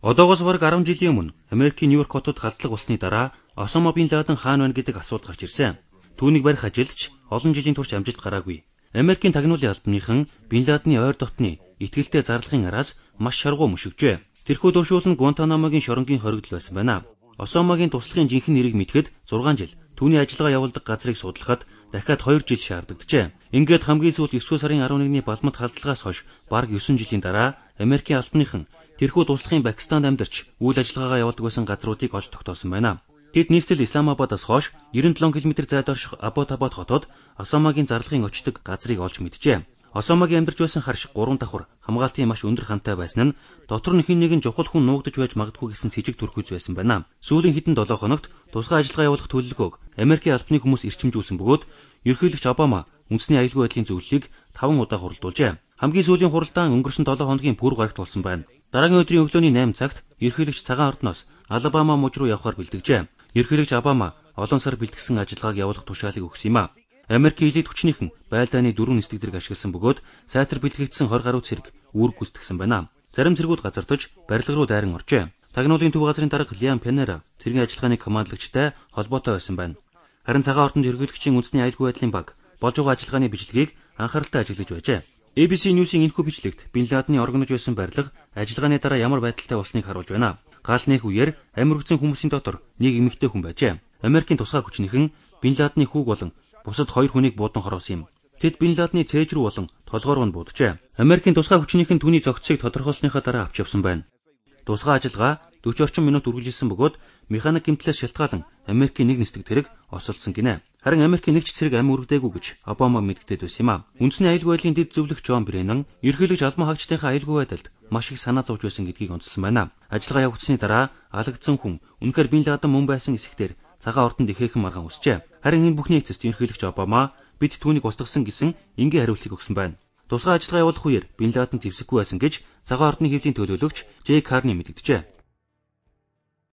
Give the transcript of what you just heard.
Одоогоос бараг 10 жилийн өмнө Америкийн Нью-Йорк хотод халдлага болсны дараа Осама бин Ладен хаана байна гэдэг асуулт гарч ирсэн. Түүнийг барих ажилч олон жилийн турш амжилт гараагүй. Америкийн тагнуулын албаныхан Бин Ладены ойр дотны итгэлтэй зарлахын араас маш шаргуу мөшөгжээ. Тэрхүү дуршуул нь Гуантанамогийн шоронгийн хоригдол байсан байна. Осамагийн туслахын жинхэнэ нэрийг мэдхэд 6 жил, түүний ажиллагаа явуулдаг газрыг судлахад дахиад 2 жил шаардлагджээ. Ингээд хамгийн сүүлд 9 сарын 11-ний Балмад халдлагаас хойш бараг 9 жилийн дараа Америкийн албаныхан тэрхүү туслахын Пакистанд амьдарч үйл ажиллагаагаа явуулдаг байсан газруудыг олж тогтоосон байна. Тэд нийслэл Исламабадаас хойш 97 км зайд орших Абботабад хотод Осамагийн зарлахын очдог газрыг олж мэджээ. Осамагийн амьдарч байсан харш 3 давхар хамгаалтын маш өндөр хантай байсан нь дотор нь хэн нэгэн чухал хүн нуугдаж байж магадгүй гэсэн сэжиг төрхөж байсан байна. Сүүлийн хэдэн 7 хоногт тусгай ажиллагаа явуулах төлөвлөгөөг Америкийн албаны хүмүүс эрчимжүүлсэн бөгөөд ерөнхийлөгч Обама үндэсний аюулгүй байдлын зөвлөлийг 5 удаа хуралдуулжээ. Хамгийн сүүлийн хуралдаан өнгөрсөн 7 хоногийн пүр гарагт болсон байна. Дараагийн өдрийн өглөөний 8 цагт ерөнхийлөгч цагаан ордноос Алабама муж руу явахаар бэлтгэжээ. Ерөнхийлөгч Обама олон сар бэлтгэсэн ажиллагааг явуулах тушаалыг өгсөн юм а. Америкийн элит хүчнийхэн байлдааны 4 нисдэг зэрэг ашигласан бөгөөд сайтар бэлтгэгдсэн 20 гаруй цэрэг үүрэг гүйцэтгсэн байна. Зарим цэргүүд газардаж барилга руу дайран оржээ. Тагнуулын төв газрын дарга Лиам Пенера цэргийн ажиллагааны командлагчтай холбоотой байсан байна. Харин цагаан ордонд ерөнхийлөгчийн үндэсний аюулгүй байдлын баг болж байгаа ажиллагааны бичлэгийг анхааралтай ажиглаж байжээ. ABC News-ийн энэхүү бичлэгт Бин Ладены оргинож байсан барилга ажиллагааны дараа ямар байдалтай болсныг харуулж байна. Гал нээх үеэр амир өгсөн хүмүүсийн дотор нэг эмэгтэй хүн байжээ. Америкийн тусгай хүчнийхэн Бин Ладены хүүг болон бусад 2 хүнийг буудан хороосон юм. Тэд Бин Ладены цээж рүү болон толгоор нь бууджээ. Америкийн тусгай хүчнийхэн түүний зохицыг тодорхойлсныхаа дараа авч явсан байна. Тусгай ажиллагаа 40 орчим минут үргэлжилсэн бөгөөд механик гэмтлээс шалтгаалan Америкийн нэг нисдэг тэрэг осолдсон гинэ. Харин Америкийн нэг ч цэрэг амь үрэгдээгүй гэж Обама мэдгдээд байсан юм а. Үндэсний аюулгүй байдлын дэд зөвлөх Джон Бреннан ерөнхийлөгч албан хаагчдынхаа аюулгүй байдалд маш их санаа зовж байсан гэдгийг онцлсан байна. Ажиллагаа явагдсны дараа алагдсан хүн үнэхээр Бин Ладен мөн байсан эсэхтэр цагаан ордонд ихээхэн маргаан үсчээ. Харин энэ бүхний эцэст ерөнхийлөгч Обама бид түүнийг устгасан гэсэн энгийн хариултыг өгсөн байна. Тусгай ажиллагаа явуулах үеэр Бин Ладен зэвсэггүй байсан гэж цагаан ордны хэвлийн төлөөлөгч Жей Карни мэдгджээ.